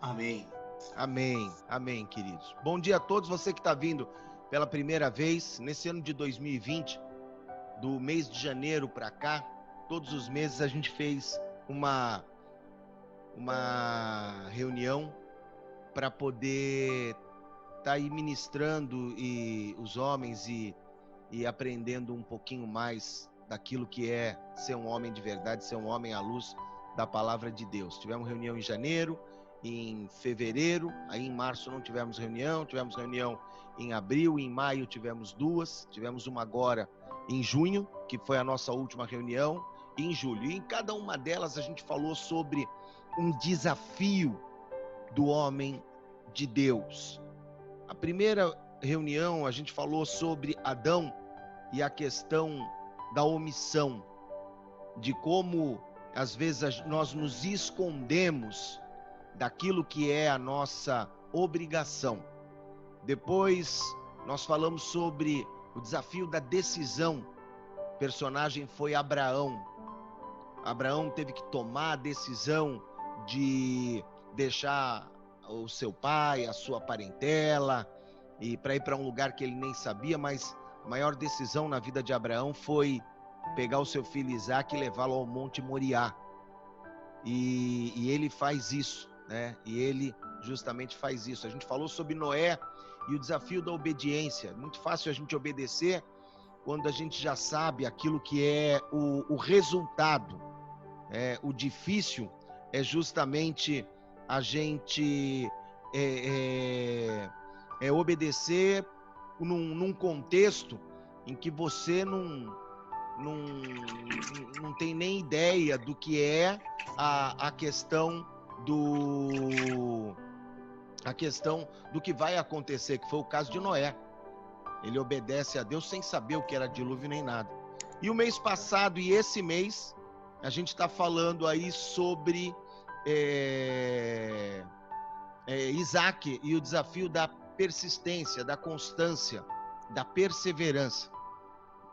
Amém. Amém, amém, queridos. Bom dia a todos, você que está vindo pela primeira vez nesse ano de 2020, do mês de janeiro para cá. Todos os meses a gente fez uma reunião para poder estar aí ministrando e os homens e aprendendo um pouquinho mais daquilo que é ser um homem de verdade, ser um homem à luz da palavra de Deus. Tivemos reunião em janeiro, em fevereiro, aí em março não tivemos reunião em abril, em maio tivemos duas, tivemos uma agora em junho, que foi a nossa última reunião, e em julho. E em cada uma delas a gente falou sobre um desafio do homem de Deus. A primeira reunião a gente falou sobre Adão e a questão da omissão, de como às vezes nós nos escondemos daquilo que é a nossa obrigação. Depois nós falamos sobre o desafio da decisão. O personagem foi Abraão. Abraão teve que tomar a decisão de deixar o seu pai, a sua parentela, e para ir para um lugar que ele nem sabia, mas a maior decisão na vida de Abraão foi pegar o seu filho Isaque e levá-lo ao Monte Moriá. E ele faz isso, né? E ele justamente faz isso. A gente falou sobre Noé e o desafio da obediência. Muito fácil a gente obedecer quando a gente já sabe aquilo que é o resultado. O difícil é justamente a gente obedecer num contexto em que você não tem nem ideia do que é a questão do que vai acontecer, que foi o caso de Noé. Ele obedece a Deus sem saber o que era dilúvio nem nada. E o mês passado e esse mês a gente está falando aí sobre Isaque e o desafio da persistência, da constância, da perseverança.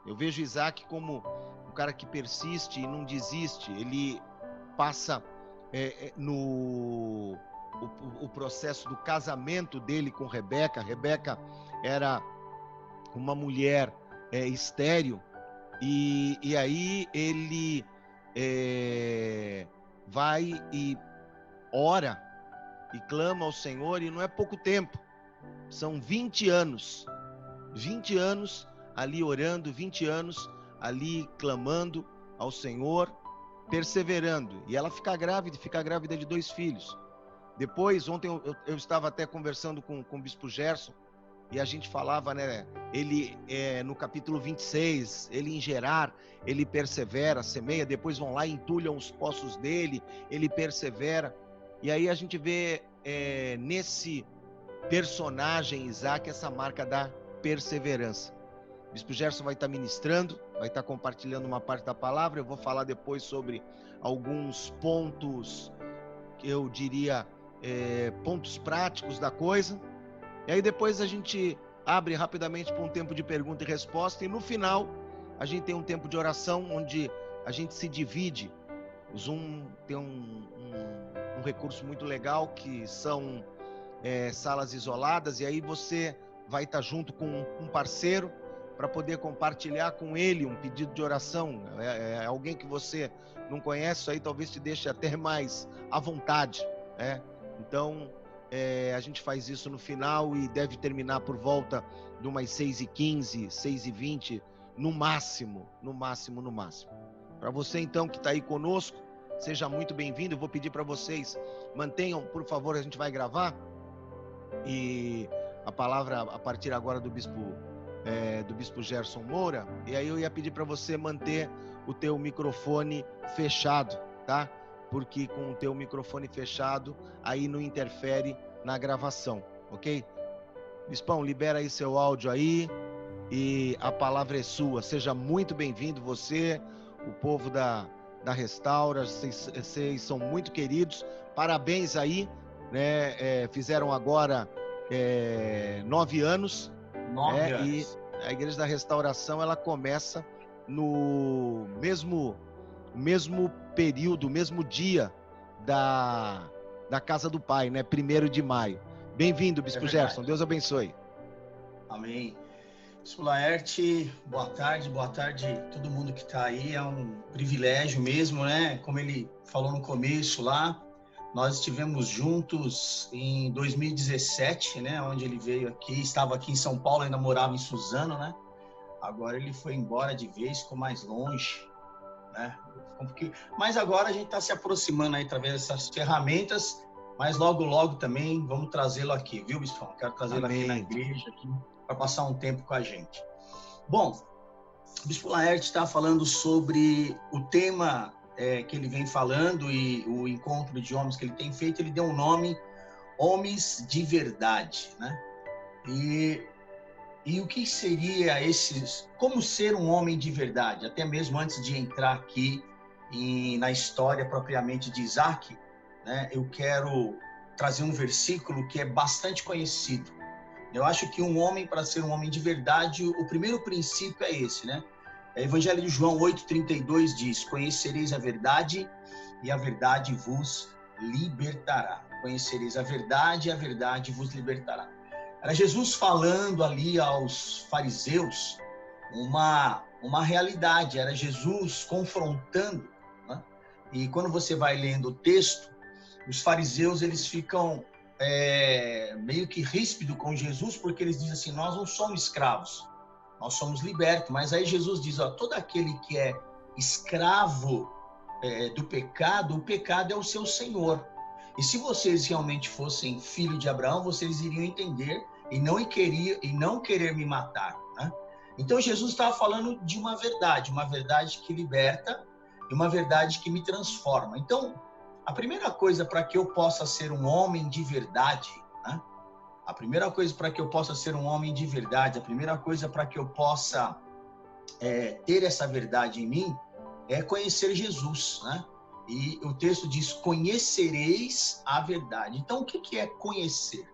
Eu vejo Isaque como um cara que persiste e não desiste. Ele passa no processo do casamento dele com Rebeca. Rebeca era uma mulher estéril, e aí ele vai e ora e clama ao Senhor, e não é pouco tempo, são 20 anos ali orando, 20 anos ali clamando ao Senhor, perseverando, e ela fica grávida de 2 filhos. Depois, ontem eu estava até conversando com o Bispo Gerson, e a gente falava, né, ele no capítulo 26, ele em Gerar, ele persevera, semeia, depois vão lá e entulham os poços dele, ele persevera, e aí a gente vê nesse personagem Isaque essa marca da perseverança. O Bispo Gerson vai estar ministrando, vai estar compartilhando uma parte da palavra. Eu vou falar depois sobre alguns pontos, que eu diria, pontos práticos da coisa. E aí depois a gente abre rapidamente para um tempo de pergunta e resposta. E no final a gente tem um tempo de oração, onde a gente se divide. O Zoom tem um recurso muito legal, que são salas isoladas. E aí você vai estar junto com um parceiro para poder compartilhar com ele um pedido de oração. Alguém que você não conhece, aí talvez te deixe até mais à vontade, né? Então a gente faz isso no final e deve terminar por volta de umas 6h15, 6h20, no máximo. Para você então que está aí conosco, seja muito bem-vindo. Eu vou pedir para vocês, mantenham, por favor, a gente vai gravar, e a palavra a partir agora do Bispo Gerson Moura, e aí eu ia pedir para você manter o teu microfone fechado, tá? Porque com o teu microfone fechado, aí não interfere na gravação, ok? Bispão, libera aí seu áudio aí, e a palavra é sua. Seja muito bem-vindo, você, o povo da Restaura, vocês são muito queridos, parabéns aí, né? Fizeram agora 9 anos, 9 anos. E a Igreja da Restauração, ela começa no mesmo período, mesmo dia da casa do Pai, né? 1º de maio. Bem-vindo, Bispo Gerson. Deus abençoe. Amém. Bispo Laerte, boa tarde todo mundo que está aí. É um privilégio mesmo, né? Como ele falou no começo lá, nós estivemos juntos em 2017, né? Onde ele veio aqui, estava aqui em São Paulo, ainda morava em Suzano, né? Agora ele foi embora de vez, ficou mais longe, né? Mas agora a gente está se aproximando aí através dessas ferramentas, mas logo também vamos trazê-lo aqui, viu, Bispão? Quero trazê-lo aqui na igreja, para passar um tempo com a gente. Bom, o Bispo Laerte está falando sobre o tema que ele vem falando e o encontro de homens que ele tem feito. Ele deu um nome, Homens de Verdade, né? E o que seria esses... Como ser um homem de verdade? Até mesmo antes de entrar aqui na história propriamente de Isaac, né? Eu quero trazer um versículo que é bastante conhecido. Eu acho que um homem, para ser um homem de verdade, o primeiro princípio é esse, né? O Evangelho de João 8,32 diz: conhecereis a verdade e a verdade vos libertará. Conhecereis a verdade e a verdade vos libertará. Era Jesus falando ali aos fariseus uma realidade, era Jesus confrontando, né? E quando você vai lendo o texto, os fariseus, eles ficam meio que ríspido com Jesus, porque eles dizem assim: nós não somos escravos, nós somos libertos. Mas aí Jesus diz: ó, todo aquele que é escravo do pecado, o pecado é o seu senhor. E se vocês realmente fossem filho de Abraão, vocês iriam entender e não querer me matar, né? Então Jesus estava falando de uma verdade que liberta e uma verdade que me transforma. Então, a primeira coisa para que eu possa ser um homem de verdade, né? A primeira coisa para que eu possa ser um homem de verdade, a primeira coisa para que eu possa ter essa verdade em mim é conhecer Jesus, né? E o texto diz: conhecereis a verdade. Então, o que é conhecer?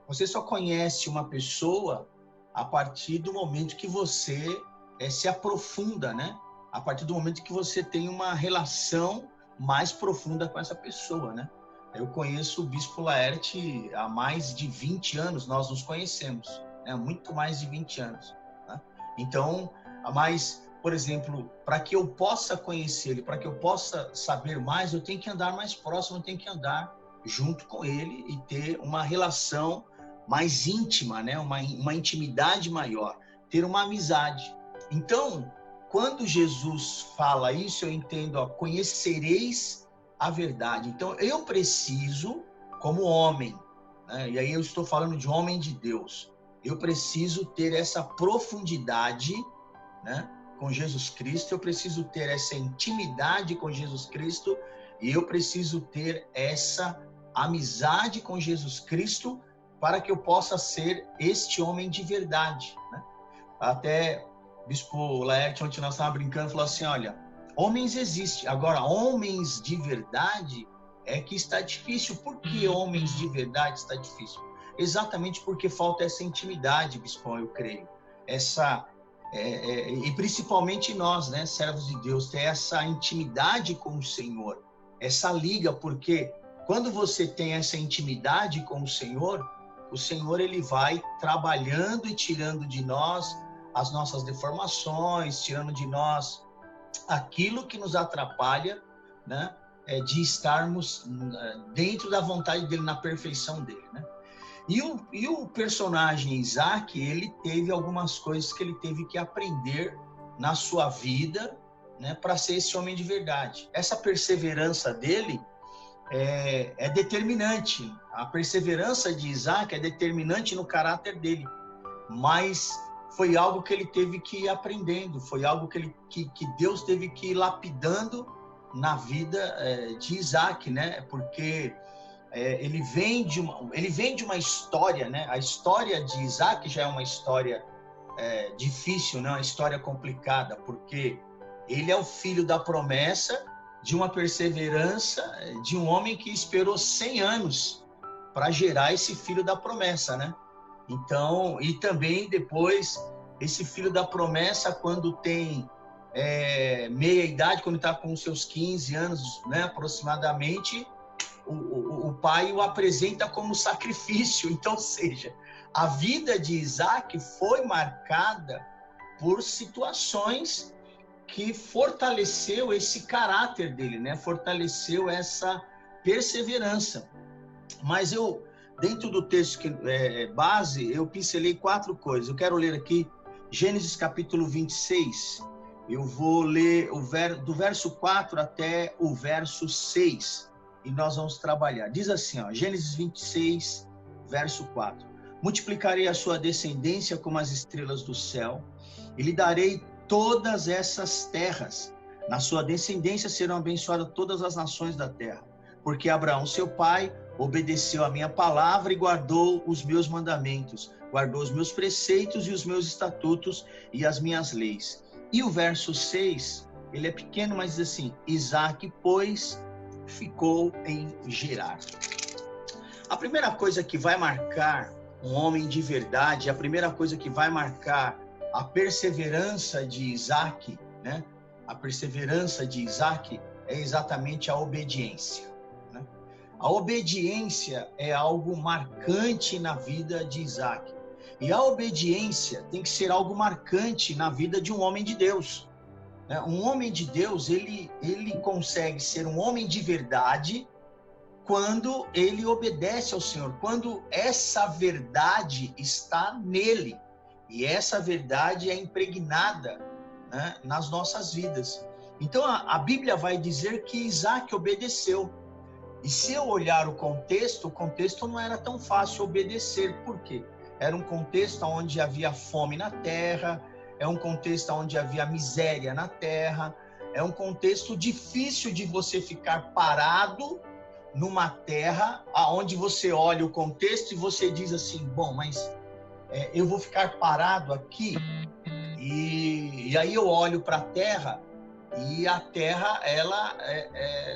Você só conhece uma pessoa a partir do momento que você se aprofunda, né? A partir do momento que você tem uma relação mais profunda com essa pessoa, né? Eu conheço o Bispo Laerte há mais de 20 anos, nós nos conhecemos, né? Muito mais de 20 anos, né? Então, mas, por exemplo, para que eu possa conhecer ele, para que eu possa saber mais, eu tenho que andar mais próximo, eu tenho que andar junto com ele e ter uma relação mais íntima, né? Uma intimidade maior, ter uma amizade. Então, quando Jesus fala isso, eu entendo, ó, conhecereis a verdade. Então, eu preciso, como homem, né? E aí eu estou falando de homem de Deus, eu preciso ter essa profundidade, né, com Jesus Cristo, eu preciso ter essa intimidade com Jesus Cristo e eu preciso ter essa amizade com Jesus Cristo para que eu possa ser este homem de verdade, né? Até Bispo Laerte, ontem nós estávamos brincando, falou assim: olha, homens existem, agora homens de verdade é que está difícil. Por que homens de verdade está difícil? Exatamente porque falta essa intimidade, Bispo, eu creio. E principalmente nós, né, servos de Deus, ter essa intimidade com o Senhor, essa liga, porque quando você tem essa intimidade com o Senhor ele vai trabalhando e tirando de nós as nossas deformações, tirando de nós aquilo que nos atrapalha, né, de estarmos dentro da vontade dele, na perfeição dele, né? E o personagem Isaac, ele teve algumas coisas que ele teve que aprender na sua vida, né, para ser esse homem de verdade. Essa perseverança dele é determinante. A perseverança de Isaac é determinante no caráter dele, mas foi algo que ele teve que ir aprendendo, foi algo que Deus teve que ir lapidando na vida de Isaac, né? Porque ele vem de uma história, né? A história de Isaac já é uma história difícil, né? Uma história complicada, porque ele é o filho da promessa, de uma perseverança de um homem que esperou 100 anos para gerar esse filho da promessa, né? Então, e também depois, esse filho da promessa, quando tem meia idade, quando está com seus 15 anos, né, aproximadamente, o pai o apresenta como sacrifício. Então, ou seja, a vida de Isaac foi marcada por situações que fortaleceu esse caráter dele, né? Fortaleceu essa perseverança. Mas eu, dentro do texto que base, eu pincelei 4 coisas. Eu quero ler aqui Gênesis capítulo 26. Eu vou ler do verso 4 até o verso 6. E nós vamos trabalhar. Diz assim, ó, Gênesis 26, verso 4. Multiplicarei a sua descendência como as estrelas do céu, e lhe darei todas essas terras. Na sua descendência serão abençoadas todas as nações da terra. Porque Abraão, seu pai, obedeceu a minha palavra e guardou os meus mandamentos, guardou os meus preceitos e os meus estatutos e as minhas leis. E o verso 6, ele é pequeno, mas diz assim, Isaac, pois, ficou em Gerar. A primeira coisa que vai marcar um homem de verdade, a primeira coisa que vai marcar a perseverança de Isaac, né? A perseverança de Isaac é exatamente a obediência. Né? A obediência é algo marcante na vida de Isaac. E a obediência tem que ser algo marcante na vida de um homem de Deus. Né? Um homem de Deus, ele consegue ser um homem de verdade quando ele obedece ao Senhor, quando essa verdade está nele. E essa verdade é impregnada, né, nas nossas vidas. Então, a Bíblia vai dizer que Isaac obedeceu. E se eu olhar o contexto não era tão fácil obedecer. Por quê? Era um contexto onde havia fome na terra, é um contexto onde havia miséria na terra, é um contexto difícil de você ficar parado numa terra onde você olha o contexto e você diz assim, bom, mas eu vou ficar parado aqui, e aí eu olho para a terra, e a terra, ela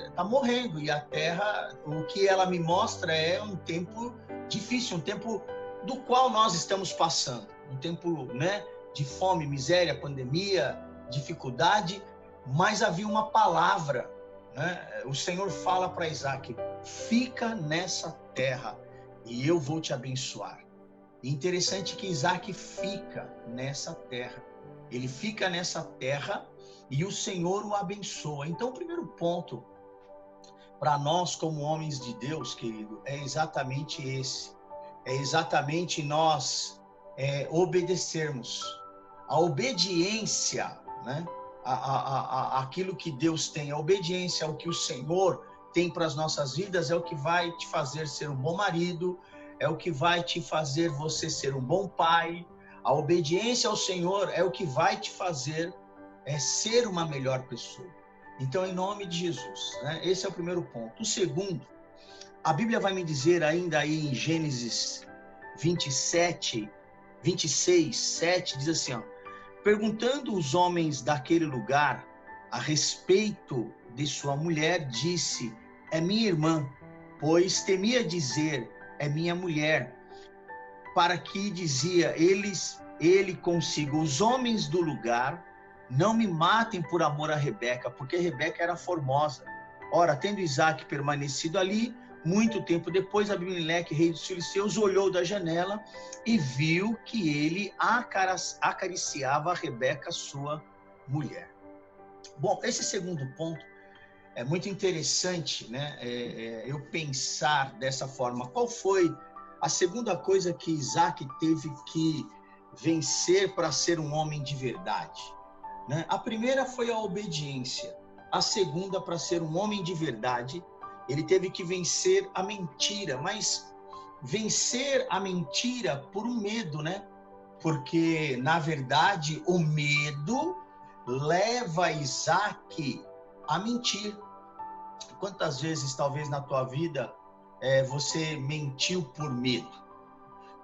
está morrendo, e a terra, o que ela me mostra é um tempo difícil, um tempo do qual nós estamos passando, um tempo, né, de fome, miséria, pandemia, dificuldade, mas havia uma palavra, né? O Senhor fala para Isaac, fica nessa terra e eu vou te abençoar. E interessante que Isaac fica nessa terra. Ele fica nessa terra e o Senhor o abençoa. Então, o primeiro ponto para nós como homens de Deus, querido, é exatamente esse. É exatamente nós obedecermos. A obediência, né? Aquilo que Deus tem, a obediência ao que o Senhor tem para as nossas vidas é o que vai te fazer ser um bom marido, é o que vai te fazer você ser um bom pai. A obediência ao Senhor é o que vai te fazer ser uma melhor pessoa. Então, em nome de Jesus, né? Esse é o primeiro ponto. O segundo, a Bíblia vai me dizer ainda aí em Gênesis 26, 7, diz assim, ó, perguntando os homens daquele lugar a respeito de sua mulher, disse, é minha irmã, pois temia dizer, é minha mulher, para que dizia ele consigo, os homens do lugar não me matem por amor a Rebeca, porque Rebeca era formosa. Ora, tendo Isaac permanecido ali, muito tempo depois, Abimeleque, rei dos filisteus, olhou da janela e viu que ele acariciava a Rebeca, sua mulher. Bom, esse segundo ponto é muito interessante, né? Eu pensar dessa forma. Qual foi a segunda coisa que Isaac teve que vencer para ser um homem de verdade? Né? A primeira foi a obediência. A segunda, para ser um homem de verdade, ele teve que vencer a mentira, mas vencer a mentira por um medo, né? Porque, na verdade, o medo leva Isaac a mentir. Quantas vezes, talvez, na tua vida, você mentiu por medo?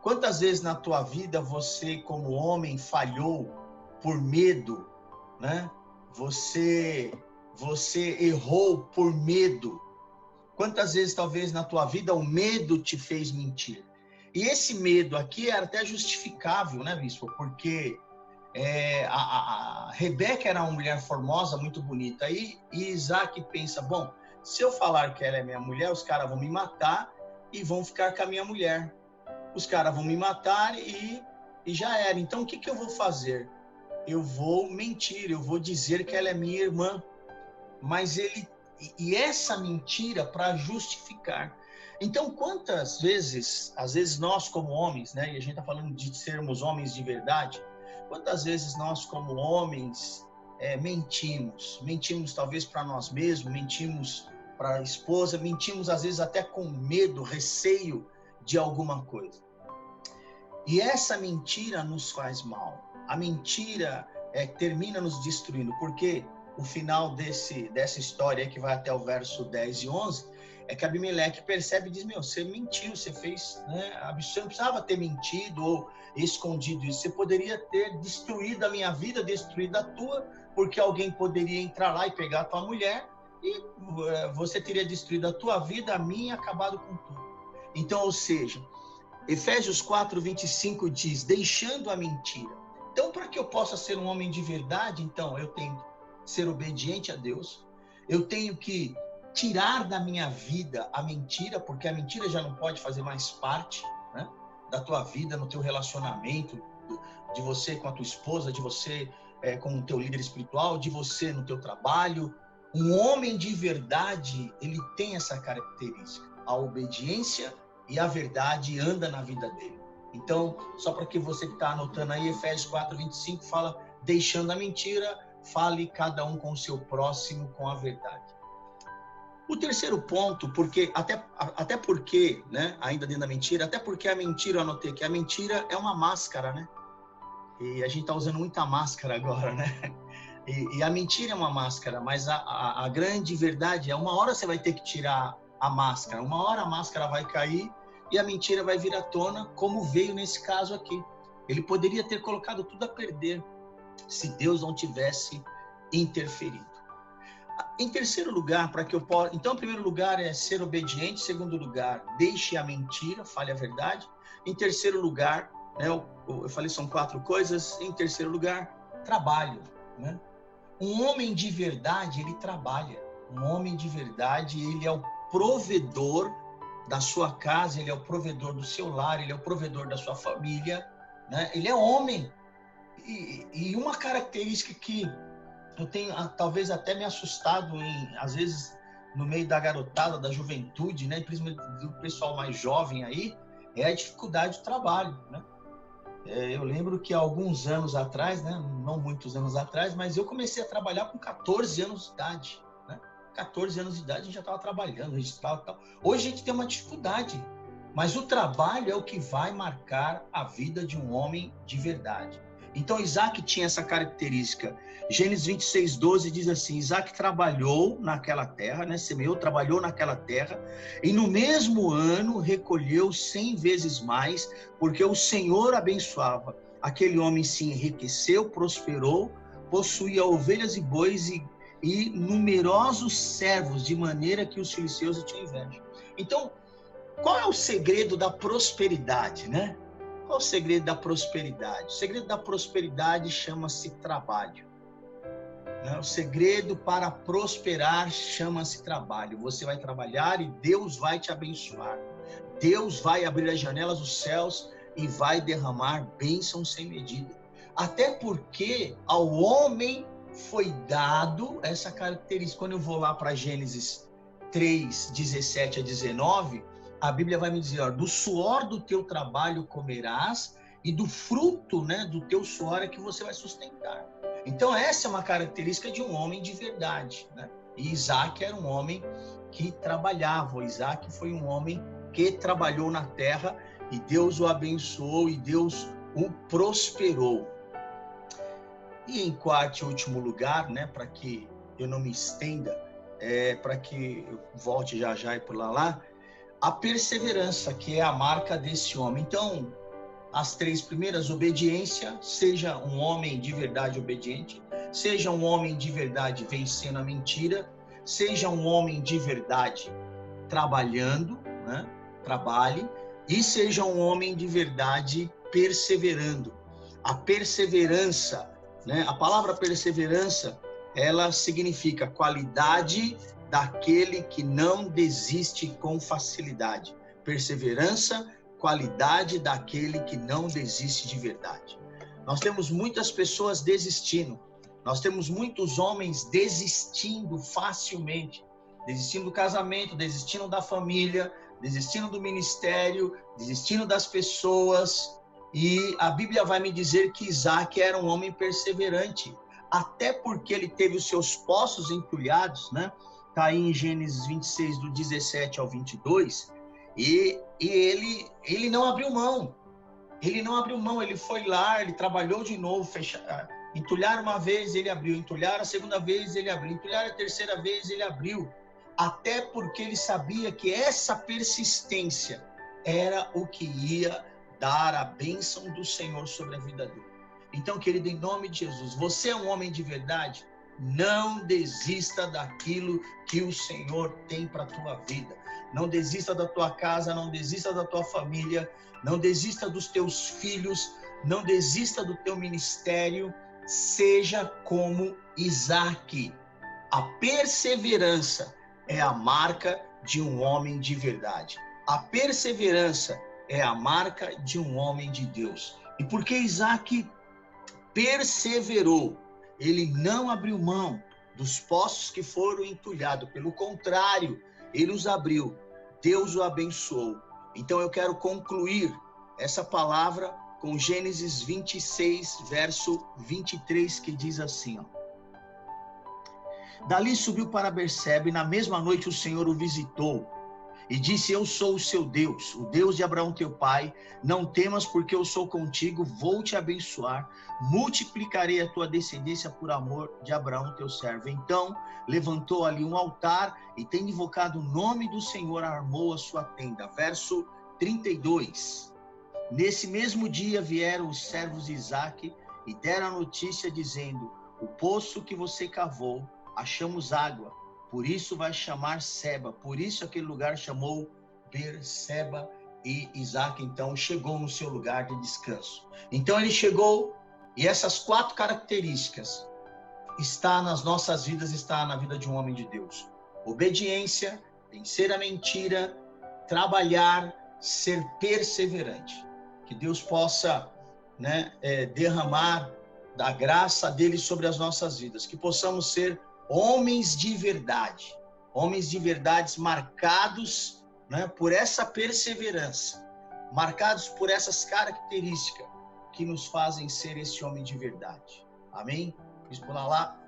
Quantas vezes na tua vida você, como homem, falhou por medo, né? Você errou por medo. Quantas vezes, talvez, na tua vida, o medo te fez mentir? E esse medo aqui era até justificável, né, bispo? Porque a Rebeca era uma mulher formosa, muito bonita. E Isaac pensa, bom, Se eu falar que ela é minha mulher, os caras vão me matar e vão ficar com a minha mulher. Os caras vão me matar e já era. Então, o que eu vou fazer? Eu vou mentir, eu vou dizer que ela é minha irmã. Mas e essa mentira para justificar. Então, quantas vezes, às vezes nós como homens, né, e a gente está falando de sermos homens de verdade, quantas vezes nós como homens mentimos talvez para nós mesmos, mentimos para a esposa, mentimos às vezes até com medo, receio de alguma coisa. E essa mentira nos faz mal. A mentira termina nos destruindo, porque o final dessa história que vai até o verso 10 e 11 é que Abimeleque percebe e diz, você mentiu, você fez, né? Você não precisava ter mentido ou escondido isso, você poderia ter destruído a minha vida, destruído a tua, porque alguém poderia entrar lá e pegar a tua mulher e você teria destruído a tua vida, a minha, e acabado com tudo. Então, ou seja, Efésios 4:25 diz, deixando a mentira. Então, para que eu possa ser um homem de verdade, então, eu tenho que ser obediente a Deus, eu tenho que tirar da minha vida a mentira, porque a mentira já não pode fazer mais parte, né, da tua vida, no teu relacionamento, de você com a tua esposa, de você com o teu líder espiritual, de você no teu trabalho. Um homem de verdade, ele tem essa característica, a obediência e a verdade anda na vida dele. Então, só para que você que está anotando aí, Efésios 4:25 fala, deixando a mentira, fale cada um com o seu próximo com a verdade. O terceiro ponto, até porque, né, ainda dentro da mentira, até porque a mentira, eu anotei que a mentira é uma máscara, né? E a gente está usando muita máscara agora, né? E a mentira é uma máscara, mas a grande verdade é, uma hora você vai ter que tirar a máscara, uma hora a máscara vai cair e a mentira vai vir à tona, como veio nesse caso aqui. Ele poderia ter colocado tudo a perder se Deus não tivesse interferido. Em terceiro lugar, para que eu possa... Então, em primeiro lugar é ser obediente. Em segundo lugar, deixe a mentira, fale a verdade. Em terceiro lugar, né, eu falei são 4 coisas. Em terceiro lugar, trabalho, né? Um homem de verdade, ele trabalha. Um homem de verdade, ele é o provedor da sua casa, ele é o provedor do seu lar, ele é o provedor da sua família, né? Ele é homem. E uma característica que eu tenho talvez até me assustado às vezes no meio da garotada, da juventude, né, principalmente do pessoal mais jovem aí, é a dificuldade do trabalho, né? Eu lembro que há alguns anos atrás, né, não muitos anos atrás, mas eu comecei a trabalhar com 14 anos de idade, né? 14 anos de idade a gente já estava trabalhando, registrado e tal. Hoje a gente tem uma dificuldade, mas o trabalho é o que vai marcar a vida de um homem de verdade. Então, Isaac tinha essa característica. Gênesis 26:12 diz assim, Isaac trabalhou naquela terra, né? Semeou, trabalhou naquela terra, e no mesmo ano recolheu 100 vezes mais, porque o Senhor abençoava. Aquele homem se enriqueceu, prosperou, possuía ovelhas e bois e numerosos servos, de maneira que os filisteus tinham inveja. Então, qual é o segredo da prosperidade, né? Qual é o segredo da prosperidade? O segredo da prosperidade chama-se trabalho. O segredo para prosperar chama-se trabalho. Você vai trabalhar e Deus vai te abençoar. Deus vai abrir as janelas dos céus e vai derramar bênçãos sem medida. Até porque ao homem foi dado essa característica. Quando eu vou lá para Gênesis 3:17-19, a Bíblia vai me dizer, ó, do suor do teu trabalho comerás e do fruto, né, do teu suor é que você vai sustentar. Então essa é uma característica de um homem de verdade, né? E Isaac era um homem que trabalhava. O Isaac foi um homem que trabalhou na terra e Deus o abençoou e Deus o prosperou. E em quarto e último lugar, né, para que eu não me estenda, para que eu volte já e por lá, a perseverança, que é a marca desse homem. Então, as 3 primeiras, obediência, seja um homem de verdade obediente, seja um homem de verdade vencendo a mentira, seja um homem de verdade trabalhando, né? Trabalhe, e seja um homem de verdade perseverando. A perseverança, né? A palavra perseverança, ela significa qualidade daquele que não desiste com facilidade. Perseverança, qualidade daquele que não desiste de verdade. Nós temos muitas pessoas desistindo. Nós temos muitos homens desistindo facilmente. Desistindo do casamento, desistindo da família, desistindo do ministério, desistindo das pessoas. E a Bíblia vai me dizer que Isaac era um homem perseverante, até porque ele teve os seus poços entulhados, né? Está aí em Gênesis 26, do 17 ao 22, e ele não abriu mão. Ele não abriu mão, ele foi lá, ele trabalhou de novo, entulhar uma vez, ele abriu, entulhar a segunda vez, ele abriu, entulhar a terceira vez, ele abriu, até porque ele sabia que essa persistência era o que ia dar a bênção do Senhor sobre a vida dele. Então, querido, em nome de Jesus, você é um homem de verdade? Não desista daquilo que o Senhor tem para a tua vida. Não desista da tua casa, não desista da tua família, não desista dos teus filhos, não desista do teu ministério. Seja como Isaac. A perseverança é a marca de um homem de verdade. A perseverança é a marca de um homem de Deus. E porque Isaac perseverou, ele não abriu mão dos poços que foram entulhados. Pelo contrário, ele os abriu. Deus o abençoou. Então eu quero concluir essa palavra com Gênesis 26, verso 23, que diz assim, ó. Dali subiu para Berseba, e na mesma noite o Senhor o visitou e disse: eu sou o seu Deus, o Deus de Abraão teu pai. Não temas, porque eu sou contigo, vou te abençoar, multiplicarei a tua descendência por amor de Abraão teu servo. Então levantou ali um altar e, tendo invocado o nome do Senhor, armou a sua tenda. Verso 32. Nesse mesmo dia vieram os servos de Isaque e deram a notícia, dizendo: o poço que você cavou, achamos água, por isso vai chamar Seba. Por isso aquele lugar chamou Berseba. E Isaac então chegou no seu lugar de descanso. Então ele chegou, e essas 4 características está nas nossas vidas, está na vida de um homem de Deus: obediência, vencer a mentira, trabalhar, ser perseverante. Que Deus possa, né, derramar da graça dele sobre as nossas vidas, que possamos ser homens de verdade marcados, né, por essa perseverança, marcados por essas características que nos fazem ser esse homem de verdade. Amém? Vamos pular lá.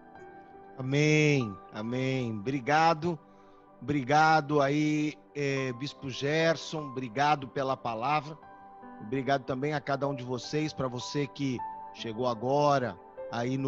Amém, amém. Obrigado aí, Bispo Gerson, obrigado pela palavra. Obrigado também a cada um de vocês, para você que chegou agora, aí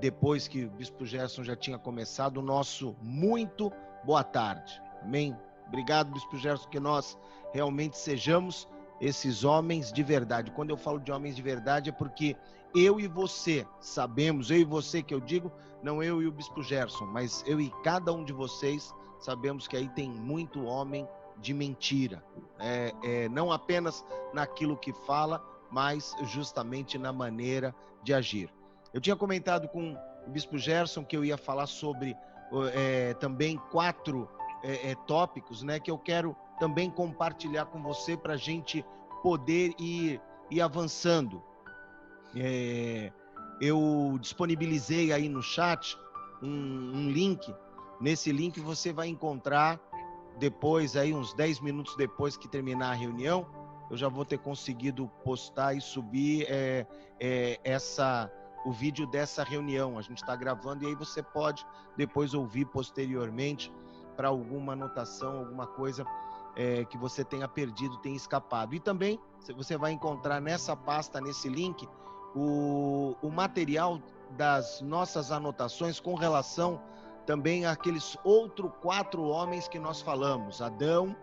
depois que o Bispo Gerson já tinha começado, o nosso muito boa tarde. Amém? Obrigado, Bispo Gerson, que nós realmente sejamos esses homens de verdade. Quando eu falo de homens de verdade, é porque eu e você sabemos, eu e você que eu digo, não eu e o Bispo Gerson, mas eu e cada um de vocês sabemos que aí tem muito homem de mentira. Não apenas naquilo que fala, mas justamente na maneira de agir. Eu tinha comentado com o Bispo Gerson que eu ia falar sobre também 4 tópicos, né, que eu quero também compartilhar com você para a gente poder ir avançando. Eu disponibilizei aí no chat um link. Nesse link você vai encontrar depois, aí uns 10 minutos depois que terminar a reunião, eu já vou ter conseguido postar e subir o vídeo dessa reunião. A gente está gravando e aí você pode depois ouvir posteriormente para alguma anotação, alguma coisa que você tenha perdido, tenha escapado. E também você vai encontrar nessa pasta, nesse link, o material das nossas anotações com relação também àqueles outros 4 homens que nós falamos: Adão,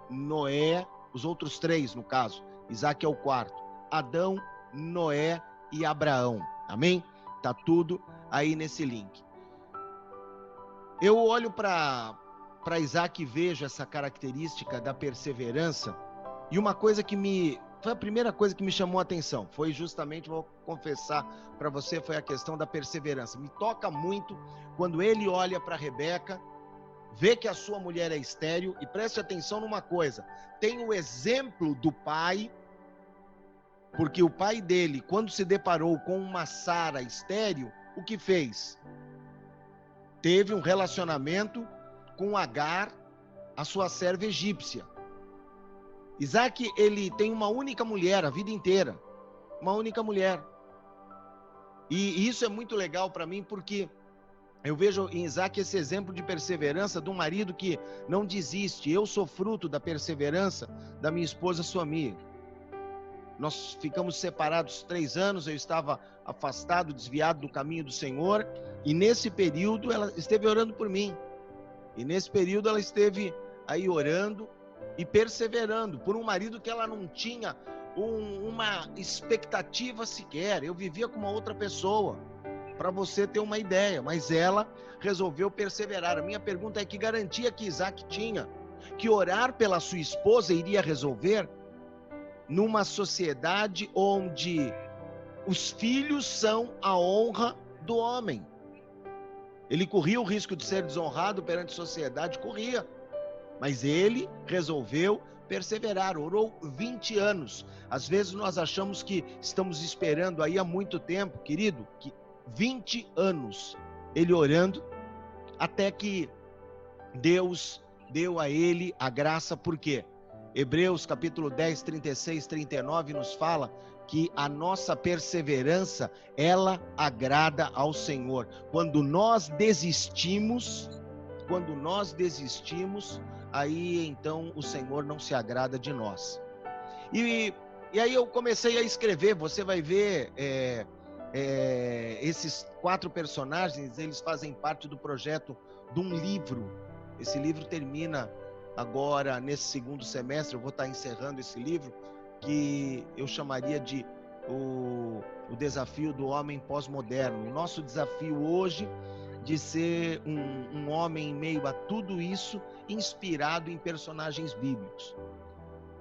Noé, os outros 3 no caso, Isaac é o 4, Adão, Noé e Abraão. Amém? Tá tudo aí nesse link. Eu olho para Isaac e vejo essa característica da perseverança, e uma coisa que me foi a primeira coisa que me chamou a atenção. Foi justamente, vou confessar para você, foi a questão da perseverança. Me toca muito quando ele olha para Rebeca, vê que a sua mulher é estéril, e preste atenção numa coisa, tem o exemplo do pai, porque o pai dele, quando se deparou com uma Sara estéril, o que fez? Teve um relacionamento com Agar, a sua serva egípcia. Isaac, ele tem uma única mulher a vida inteira, uma única mulher. E isso é muito legal para mim, porque eu vejo em Isaac esse exemplo de perseverança de um marido que não desiste. Eu sou fruto da perseverança da minha esposa Suami. Nós ficamos separados 3 anos, eu estava afastado, desviado do caminho do Senhor, e nesse período ela esteve orando por mim. E nesse período ela esteve aí orando e perseverando por um marido que ela não tinha uma expectativa sequer. Eu vivia com uma outra pessoa, para você ter uma ideia, mas ela resolveu perseverar. A minha pergunta é: que garantia que Isaac tinha que orar pela sua esposa iria resolver numa sociedade onde os filhos são a honra do homem? Ele corria o risco de ser desonrado perante a sociedade, corria, mas ele resolveu perseverar, orou 20 anos. Às vezes nós achamos que estamos esperando aí há muito tempo, querido, que 20 anos ele orando, até que Deus deu a ele a graça. Por quê? Hebreus capítulo 10, 36, 39 nos fala que a nossa perseverança, ela agrada ao Senhor. Quando nós desistimos, aí então o Senhor não se agrada de nós. E aí eu comecei a escrever. Você vai ver esses 4 personagens, eles fazem parte do projeto de um livro. Esse livro termina agora nesse 2º semestre. Eu vou estar encerrando esse livro, que eu chamaria de o desafio do homem pós-moderno. O nosso desafio hoje de ser um homem em meio a tudo isso, inspirado em personagens bíblicos.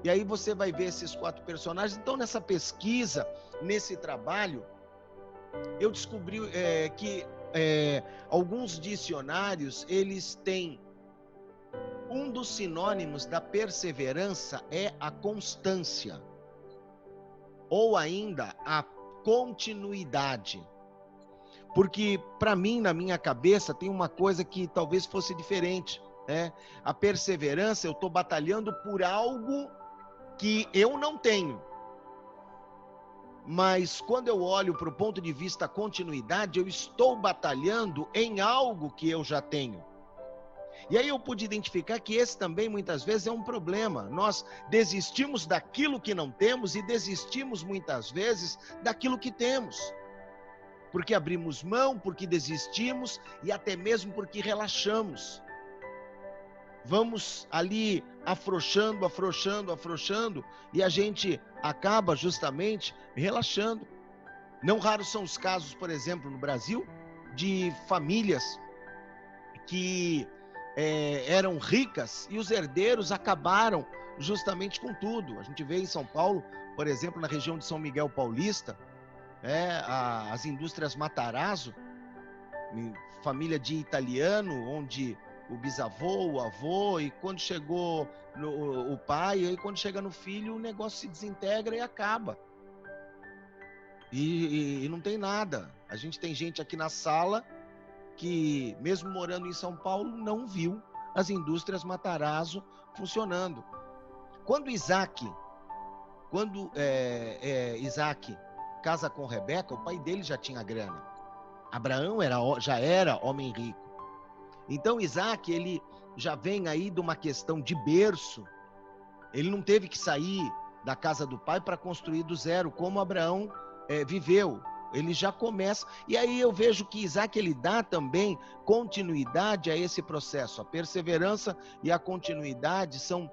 E aí você vai ver esses 4 personagens. Então, nessa pesquisa, nesse trabalho, eu descobri que alguns dicionários, eles têm um dos sinônimos da perseverança é a constância, ou ainda a continuidade. Porque para mim, na minha cabeça, tem uma coisa que talvez fosse diferente, né? A perseverança, eu estou batalhando por algo que eu não tenho. Mas quando eu olho para o ponto de vista continuidade, eu estou batalhando em algo que eu já tenho. E aí eu pude identificar que esse também muitas vezes é um problema. Nós desistimos daquilo que não temos e desistimos muitas vezes daquilo que temos. Porque abrimos mão, porque desistimos e até mesmo porque relaxamos. Vamos ali afrouxando e a gente acaba justamente relaxando. Não raros são os casos, por exemplo, no Brasil, de famílias que eram ricas e os herdeiros acabaram justamente com tudo. A gente vê em São Paulo, por exemplo, na região de São Miguel Paulista, as indústrias Matarazzo, família de italiano, onde o bisavô, o avô, e quando chegou o pai, e quando chega no filho, o negócio se desintegra e acaba. E não tem nada. A gente tem gente aqui na sala que, mesmo morando em São Paulo, não viu as indústrias Matarazzo funcionando. Quando Isaac casa com Rebeca, o pai dele já tinha grana. Abraão já era homem rico. Então Isaac, ele já vem aí de uma questão de berço. Ele não teve que sair da casa do pai para construir do zero, como Abraão viveu. Ele já começa, e aí eu vejo que Isaac, ele dá também continuidade a esse processo. A perseverança e a continuidade são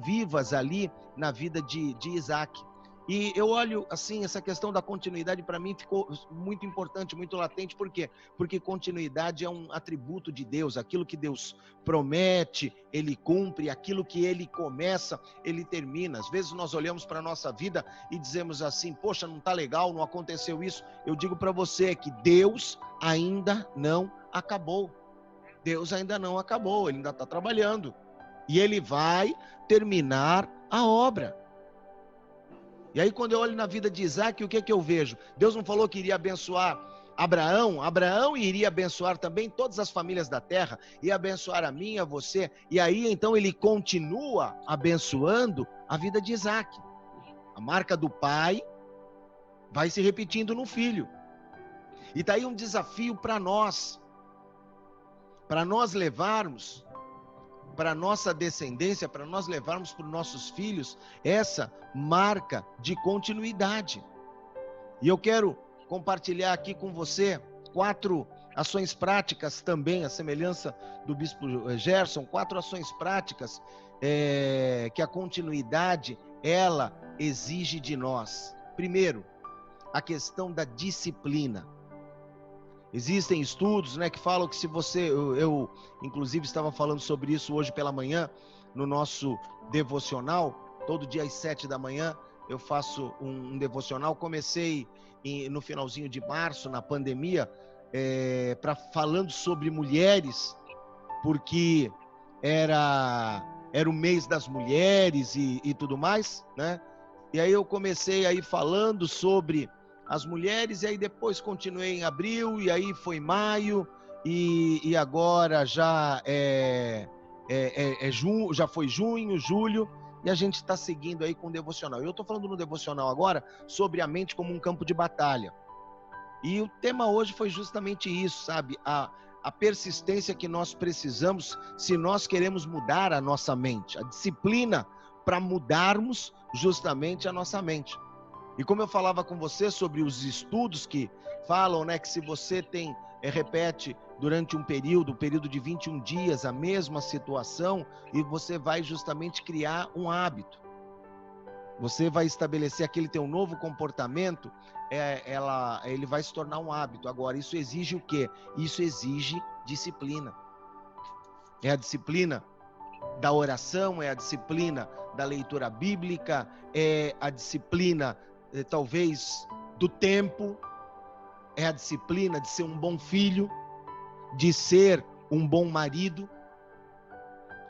vivas ali na vida de Isaac. E eu olho, assim, essa questão da continuidade para mim ficou muito importante, muito latente. Por quê? Porque continuidade é um atributo de Deus. Aquilo que Deus promete, Ele cumpre. Aquilo que Ele começa, Ele termina. Às vezes nós olhamos para a nossa vida e dizemos assim, poxa, não está legal, não aconteceu isso. Eu digo para você que Deus ainda não acabou. Deus ainda não acabou, Ele ainda está trabalhando. E Ele vai terminar a obra. E aí quando eu olho na vida de Isaac, o que é que eu vejo? Deus não falou que iria abençoar Abraão? Abraão iria abençoar também todas as famílias da terra, ia abençoar a mim, a você. E aí então ele continua abençoando a vida de Isaac. A marca do pai vai se repetindo no filho. E está aí um desafio para nós levarmos para a nossa descendência, para nós levarmos para os nossos filhos essa marca de continuidade. E eu quero compartilhar aqui com você 4 ações práticas também, a semelhança do bispo Gerson, 4 ações práticas que a continuidade, ela exige de nós. Primeiro, a questão da disciplina. Existem estudos, né, que falam que se você... Eu inclusive estava falando sobre isso hoje pela manhã, no nosso devocional. Todo dia às 7 da manhã eu faço um devocional. Comecei no finalzinho de março, na pandemia, falando sobre mulheres, porque era o mês das mulheres e tudo mais, né? E aí eu comecei aí falando sobre as mulheres, e aí depois continuei em abril, e aí foi maio, e agora já já foi junho, julho, e a gente está seguindo aí com o devocional. Eu estou falando no devocional agora sobre a mente como um campo de batalha. E o tema hoje foi justamente isso, sabe? A persistência que nós precisamos se nós queremos mudar a nossa mente, a disciplina para mudarmos justamente a nossa mente. E como eu falava com você sobre os estudos que falam, né, que se você repete durante um período de 21 dias a mesma situação, e você vai justamente criar um hábito. Você vai estabelecer aquele teu novo comportamento, ele vai se tornar um hábito. Agora, isso exige o quê? Isso exige disciplina. É a disciplina da oração, é a disciplina da leitura bíblica, é a disciplina talvez do tempo, é a disciplina de ser um bom filho, de ser um bom marido.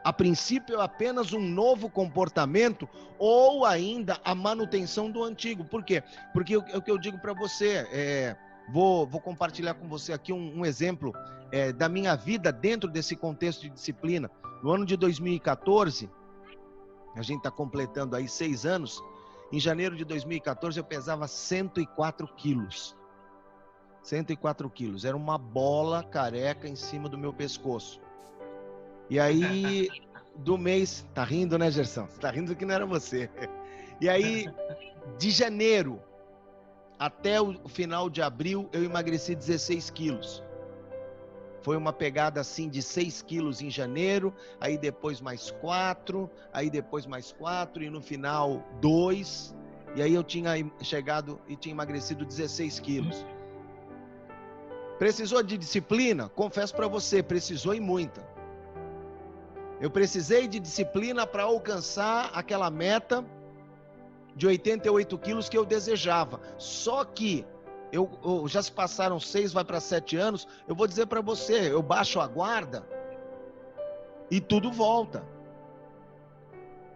A princípio é apenas um novo comportamento ou ainda a manutenção do antigo. Por quê? Porque o que eu digo para você, vou compartilhar com você aqui um exemplo da minha vida dentro desse contexto de disciplina. No ano de 2014, a gente está completando aí 6 anos, em janeiro de 2014 eu pesava 104 quilos. 104 quilos. Era uma bola careca em cima do meu pescoço. E aí, do mês... Tá rindo, né, Gerson? Você tá rindo que não era você. E aí, de janeiro até o final de abril, eu emagreci 16 quilos. Foi uma pegada assim de 6 quilos em janeiro, aí depois mais 4, aí depois mais 4, e no final 2. E aí eu tinha chegado e tinha emagrecido 16 quilos. Precisou de disciplina? Confesso para você, precisou e muita. Eu precisei de disciplina para alcançar aquela meta de 88 quilos que eu desejava. Só que já se passaram 6, vai para 7 anos, eu vou dizer para você, eu baixo a guarda e tudo volta.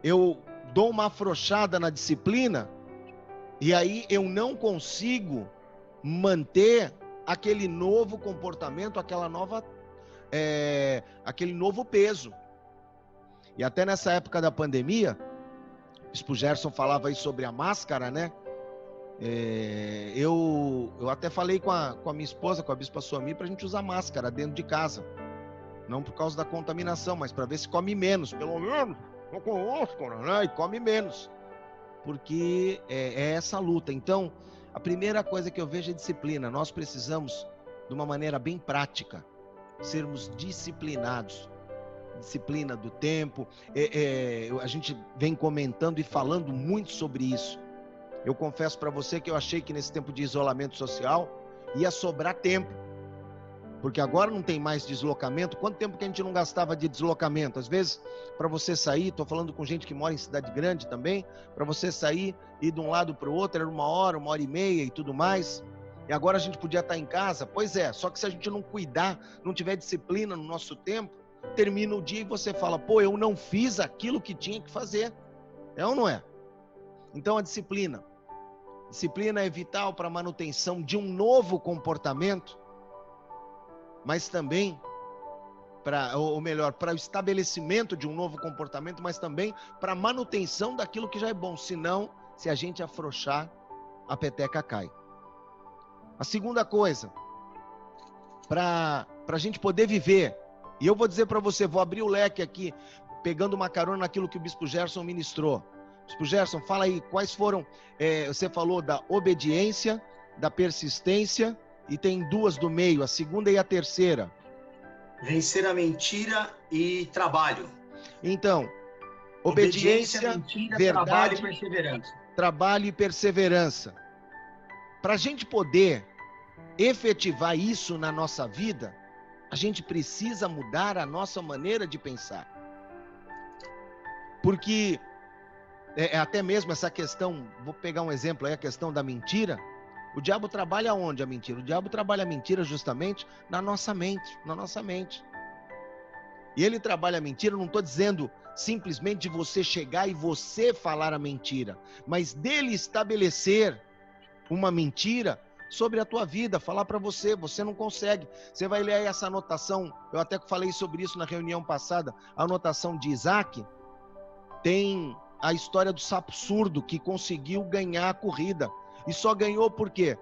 Eu dou uma afrouxada na disciplina e aí eu não consigo manter aquele novo comportamento, aquele novo peso. E até nessa época da pandemia, o bispo Gerson falava aí sobre a máscara, né? Eu até falei com a minha esposa, com a bispa Suami, para a gente usar máscara dentro de casa. Não por causa da contaminação, mas para ver se come menos. Pelo menos, não com máscara, né? E come menos. Porque é essa luta. Então, a primeira coisa que eu vejo é disciplina. Nós precisamos, de uma maneira bem prática, sermos disciplinados. Disciplina do tempo. A gente vem comentando e falando muito sobre isso. Eu confesso para você que eu achei que nesse tempo de isolamento social ia sobrar tempo, porque agora não tem mais deslocamento. Quanto tempo que a gente não gastava de deslocamento? Às vezes, para você sair, estou falando com gente que mora em cidade grande também, para você sair e ir de um lado para o outro, era 1 hora e meia e tudo mais. E agora a gente podia estar em casa. Pois é, só que se a gente não cuidar, não tiver disciplina no nosso tempo, termina o dia e você fala, pô, eu não fiz aquilo que tinha que fazer. É ou não é? Então a disciplina. Disciplina é vital para a manutenção de um novo comportamento, mas também para o estabelecimento de um novo comportamento, mas também para a manutenção daquilo que já é bom. Senão, se a gente afrouxar, a peteca cai. A segunda coisa, para a gente poder viver, e eu vou dizer para você, vou abrir o leque aqui, pegando uma carona naquilo que o Bispo Gerson ministrou. Bispo Gerson, fala aí, quais foram, você falou da obediência, da persistência, e tem duas do meio, a segunda e a terceira. Vencer a mentira e trabalho. Então, obediência, mentira, verdade, trabalho e perseverança. Trabalho e perseverança. Para a gente poder efetivar isso na nossa vida, a gente precisa mudar a nossa maneira de pensar. Porque até mesmo essa questão, vou pegar um exemplo aí, a questão da mentira. O diabo trabalha onde a mentira? O diabo trabalha a mentira justamente na nossa mente, na nossa mente. E ele trabalha a mentira, não estou dizendo simplesmente de você chegar e você falar a mentira, mas dele estabelecer uma mentira sobre a tua vida, falar para você, você não consegue. Você vai ler aí essa anotação, eu até falei sobre isso na reunião passada, a anotação de Isaac, tem a história do sapo surdo que conseguiu ganhar a corrida. E só ganhou por quê?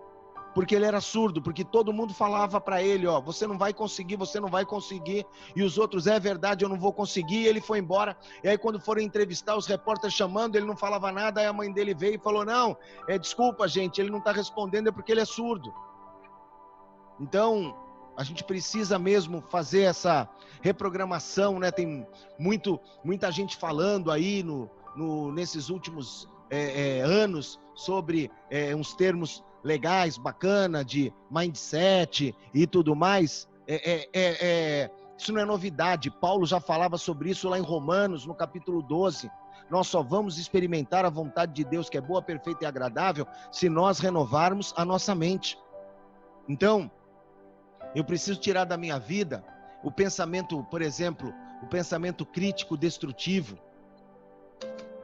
Porque ele era surdo, porque todo mundo falava para ele, ó, você não vai conseguir, você não vai conseguir. E os outros, é verdade, eu não vou conseguir. E ele foi embora. E aí quando foram entrevistar, os repórteres chamando, ele não falava nada. Aí a mãe dele veio e falou, não, desculpa gente, ele não está respondendo, é porque ele é surdo. Então, a gente precisa mesmo fazer essa reprogramação, né? Tem muita gente falando aí nesses últimos anos sobre uns termos legais, bacana, de mindset e tudo mais. Isso não é novidade. Paulo já falava sobre isso lá em Romanos, no capítulo 12. Nós só vamos experimentar a vontade de Deus, que é boa, perfeita e agradável, se nós renovarmos a nossa mente. Então, eu preciso tirar da minha vida o pensamento, por exemplo, o pensamento crítico destrutivo,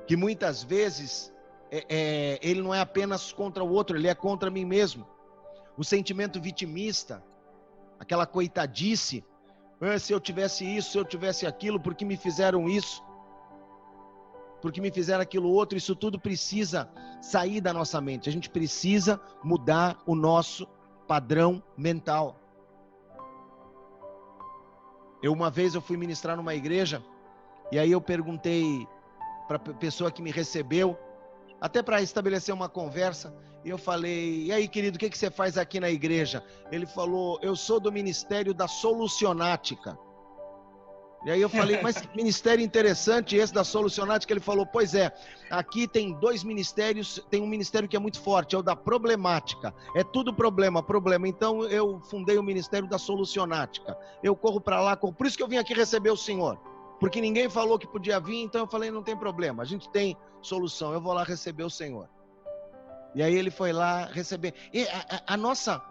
que muitas vezes ele não é apenas contra o outro, ele é contra mim mesmo. O sentimento vitimista, aquela coitadice, se eu tivesse isso, se eu tivesse aquilo, porque me fizeram isso, porque me fizeram aquilo outro, isso tudo precisa sair da nossa mente. A gente precisa mudar o nosso padrão mental. Uma vez eu fui ministrar numa igreja, e aí eu perguntei para a pessoa que me recebeu, até para estabelecer uma conversa, e eu falei, e aí querido, o que você faz aqui na igreja? Ele falou, eu sou do Ministério da Solucionática. E aí eu falei, mas que ministério interessante esse da Solucionática. Ele falou, pois é, aqui tem 2 ministérios, tem um ministério que é muito forte, é o da Problemática. É tudo problema. Então eu fundei o Ministério da Solucionática. Eu corro para lá, por isso que eu vim aqui receber o senhor. Porque ninguém falou que podia vir, então eu falei, não tem problema, a gente tem solução, eu vou lá receber o senhor. E aí ele foi lá receber. E a nossa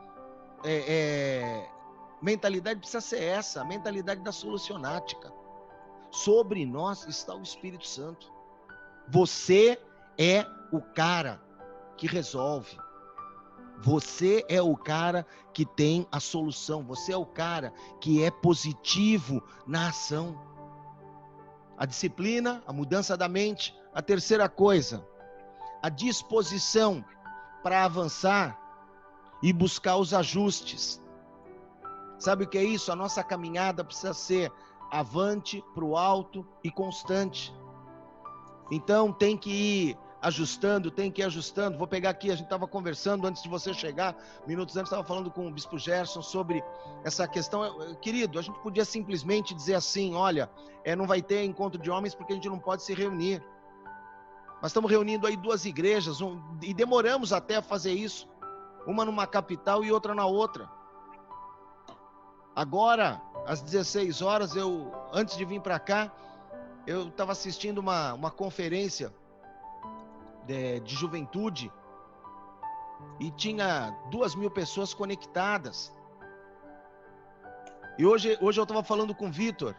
mentalidade precisa ser essa, a mentalidade da solucionática. Sobre nós está o Espírito Santo. Você é o cara que resolve. Você é o cara que tem a solução. Você é o cara que é positivo na ação. A disciplina, a mudança da mente. A terceira coisa, a disposição para avançar e buscar os ajustes. Sabe o que é isso? A nossa caminhada precisa ser avante, para o alto e constante. Então tem que ir ajustando, Vou pegar aqui, a gente estava conversando antes de você chegar, minutos antes, estava falando com o Bispo Gerson sobre essa questão. Querido, a gente podia simplesmente dizer assim, olha, não vai ter encontro de homens porque a gente não pode se reunir. Nós estamos reunindo aí 2 igrejas e demoramos até a fazer isso. Uma numa capital e outra na outra. Agora, às 16 horas, antes de vir para cá, eu estava assistindo uma conferência de juventude e tinha 2.000 pessoas conectadas. E hoje eu estava falando com o Vitor.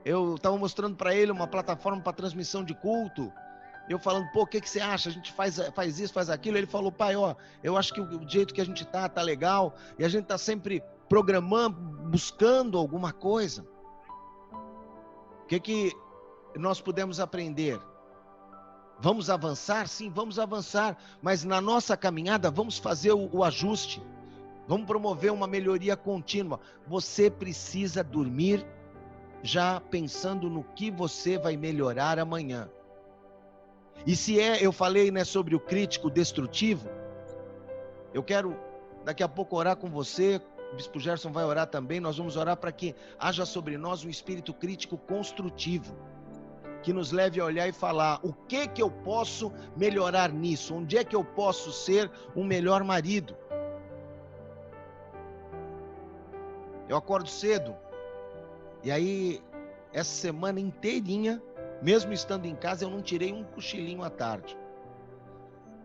Eu estava mostrando para ele uma plataforma para transmissão de culto. Eu falando, pô, o que você acha? A gente faz isso, faz aquilo. Ele falou, pai, ó, eu acho que o jeito que a gente tá legal. E a gente tá sempre programando, buscando alguma coisa. O que nós podemos aprender? Vamos avançar? Sim, vamos avançar. Mas na nossa caminhada, vamos fazer o ajuste. Vamos promover uma melhoria contínua. Você precisa dormir já pensando no que você vai melhorar amanhã. E se eu falei, né, sobre o crítico destrutivo, eu quero daqui a pouco orar com você, o Bispo Gerson vai orar também, nós vamos orar para que haja sobre nós um espírito crítico construtivo, que nos leve a olhar e falar, o que eu posso melhorar nisso? Onde é que eu posso ser um melhor marido? Eu acordo cedo, e aí, essa semana inteirinha, mesmo estando em casa, eu não tirei um cochilinho à tarde.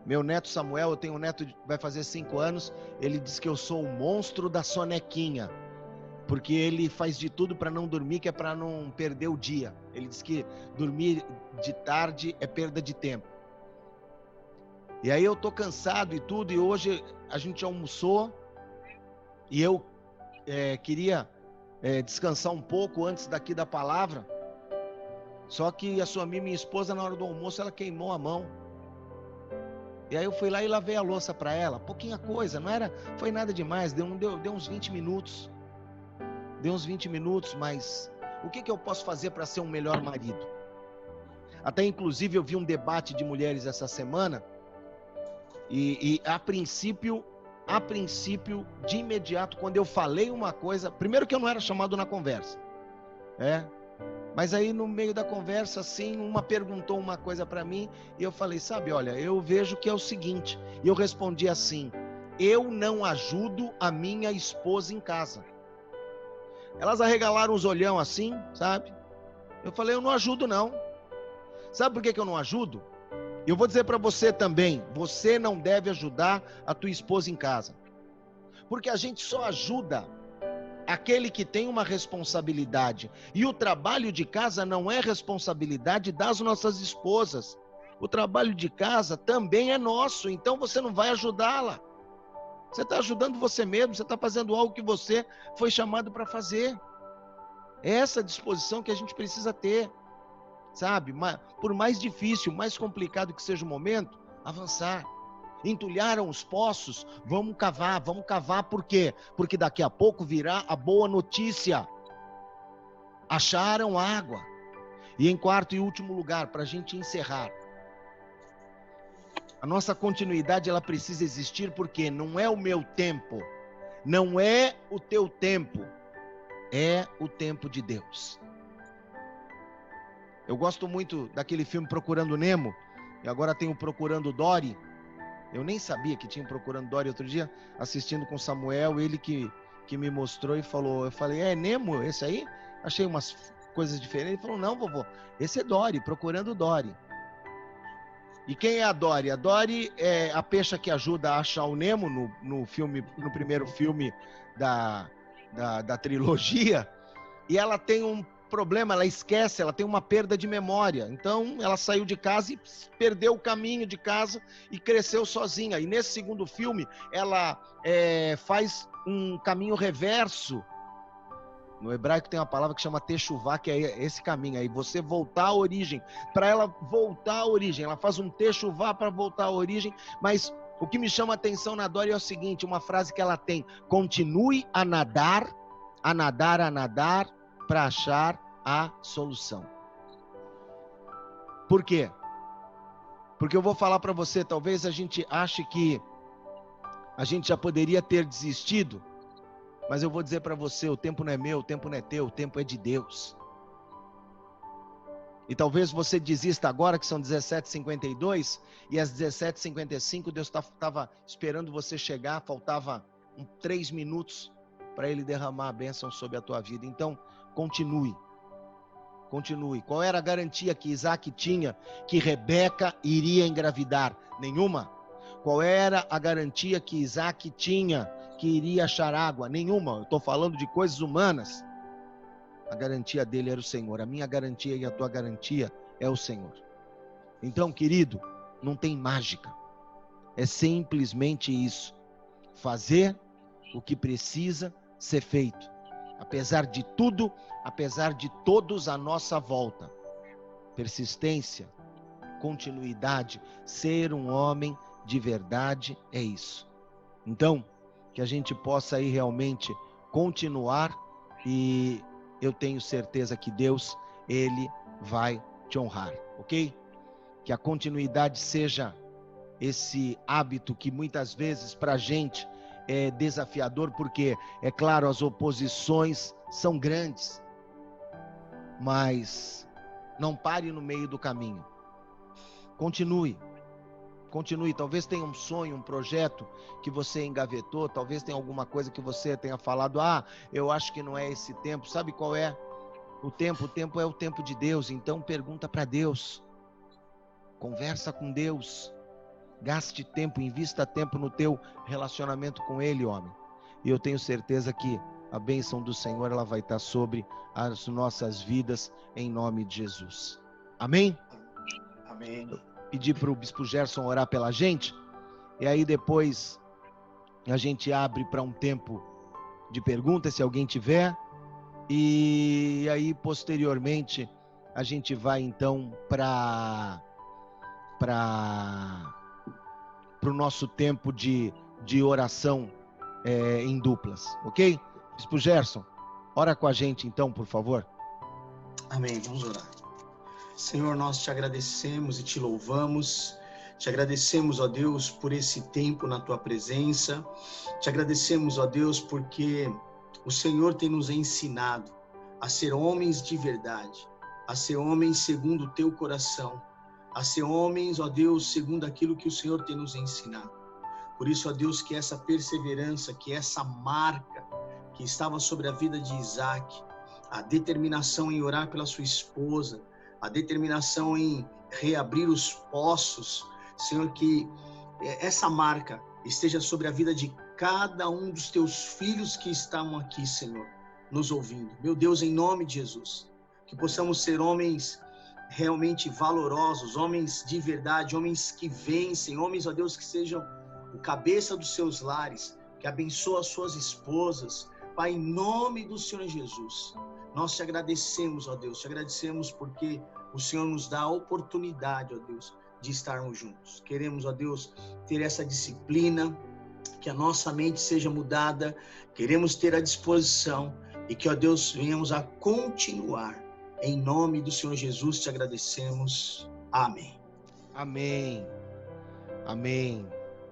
Meu neto Samuel, eu tenho um neto que vai fazer 5 anos, ele diz que eu sou o monstro da sonequinha, porque ele faz de tudo para não dormir, que é para não perder o dia. Ele diz que dormir de tarde é perda de tempo. E aí eu tô cansado e tudo, e hoje a gente almoçou, e eu queria descansar um pouco antes daqui da palavra, só que a Suami, minha esposa, na hora do almoço, ela queimou a mão. E aí eu fui lá e lavei a louça para ela, pouquinha coisa, foi nada demais, deu uns 20 minutos. Deu uns 20 minutos, mas o que eu posso fazer para ser um melhor marido? Até inclusive eu vi um debate de mulheres essa semana, e a princípio, de imediato, quando eu falei uma coisa, primeiro que eu não era chamado na conversa, mas aí no meio da conversa, assim, uma perguntou uma coisa para mim, e eu falei, sabe, olha, eu vejo que é o seguinte, e eu respondi assim, eu não ajudo a minha esposa em casa. Elas arregalaram os olhão assim, sabe? Eu falei, eu não ajudo não. Sabe por que eu não ajudo? Eu vou dizer para você também, você não deve ajudar a tua esposa em casa. Porque a gente só ajuda aquele que tem uma responsabilidade. E o trabalho de casa não é responsabilidade das nossas esposas. O trabalho de casa também é nosso, então você não vai ajudá-la. Você está ajudando você mesmo, você está fazendo algo que você foi chamado para fazer. É essa disposição que a gente precisa ter, sabe? Por mais difícil, mais complicado que seja o momento, avançar. Entulharam os poços, vamos cavar, por quê? Porque daqui a pouco virá a boa notícia. Acharam água. E em quarto e último lugar, para a gente encerrar, a nossa continuidade ela precisa existir porque não é o meu tempo, não é o teu tempo, é o tempo de Deus. Eu gosto muito daquele filme Procurando Nemo, e agora tem o Procurando Dory. Eu nem sabia que tinha Procurando Dory outro dia, assistindo com Samuel, ele que me mostrou e falou, eu falei, é Nemo esse aí? Achei umas coisas diferentes. Ele falou, não, vovô, esse é Dory, Procurando Dory. E quem é a Dory? A Dory é a peixa que ajuda a achar o Nemo no primeiro filme da trilogia, e ela tem um problema, ela esquece, ela tem uma perda de memória, então ela saiu de casa e perdeu o caminho de casa e cresceu sozinha, e nesse segundo filme ela faz um caminho reverso. No hebraico tem uma palavra que chama techuvá, que é esse caminho aí, você voltar à origem. Para ela voltar à origem, ela faz um techuvá para voltar à origem, mas o que me chama a atenção na Dory é o seguinte, uma frase que ela tem, continue a nadar, para achar a solução. Por quê? Porque eu vou falar para você, talvez a gente ache que a gente já poderia ter desistido, mas eu vou dizer para você, o tempo não é meu, o tempo não é teu, o tempo é de Deus. E talvez você desista agora, que são 17h52, e às 17h55 Deus estava esperando você chegar, faltava 3 minutos para Ele derramar a bênção sobre a tua vida. Então, continue. Continue. Qual era a garantia que Isaac tinha que Rebeca iria engravidar? Nenhuma. Qual era a garantia que Isaac tinha que iria achar água? Nenhuma. Eu estou falando de coisas humanas. A garantia dele era o Senhor. A minha garantia e a tua garantia é o Senhor. Então, querido, não tem mágica. É simplesmente isso. Fazer o que precisa ser feito. Apesar de tudo, apesar de todos à nossa volta. Persistência, continuidade, ser um homem de verdade é isso. Então, que a gente possa aí realmente continuar, e eu tenho certeza que Deus, Ele vai te honrar, ok? Que a continuidade seja esse hábito que muitas vezes para a gente é desafiador, porque, é claro, as oposições são grandes, mas não pare no meio do caminho. Continue. Talvez tenha um sonho, um projeto que você engavetou, talvez tenha alguma coisa que você tenha falado, eu acho que não é esse tempo. Sabe qual é o tempo? O tempo é o tempo de Deus. Então pergunta para Deus, conversa com Deus, gaste tempo, invista tempo no teu relacionamento com Ele, homem. E eu tenho certeza que a bênção do Senhor, ela vai estar sobre as nossas vidas, em nome de Jesus. Amém? Amém. Pedir para o Bispo Gerson orar pela gente, e aí depois a gente abre para um tempo de perguntas, se alguém tiver, e aí posteriormente a gente vai então para o nosso tempo de oração em duplas, ok? Bispo Gerson, ora com a gente então, por favor. Amém, vamos orar. Senhor, nós te agradecemos e te louvamos. Te agradecemos, ó Deus, por esse tempo na tua presença. Te agradecemos, ó Deus, porque o Senhor tem nos ensinado a ser homens de verdade, a ser homens segundo o teu coração, a ser homens, ó Deus, segundo aquilo que o Senhor tem nos ensinado. Por isso, ó Deus, que essa perseverança, que essa marca que estava sobre a vida de Isaac, a determinação em orar pela sua esposa, a determinação em reabrir os poços, Senhor, que essa marca esteja sobre a vida de cada um dos teus filhos que estão aqui, Senhor, nos ouvindo. Meu Deus, em nome de Jesus, que possamos ser homens realmente valorosos, homens de verdade, homens que vencem, homens, ó Deus, que sejam o cabeça dos seus lares, que abençoa as suas esposas. Pai, em nome do Senhor Jesus, nós te agradecemos, ó Deus, te agradecemos porque o Senhor nos dá a oportunidade, ó Deus, de estarmos juntos. Queremos, ó Deus, ter essa disciplina, que a nossa mente seja mudada, queremos ter a disposição e que, ó Deus, venhamos a continuar. Em nome do Senhor Jesus te agradecemos. Amém. Amém. Amém.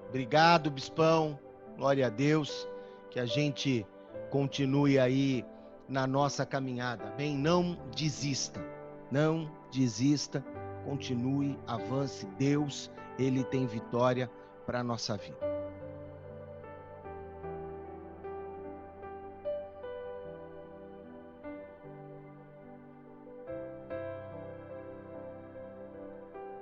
Obrigado, bispão. Glória a Deus. Que a gente continue aí na nossa caminhada. Bem, não desista. Não desista. Continue, avance. Deus, Ele tem vitória para a nossa vida.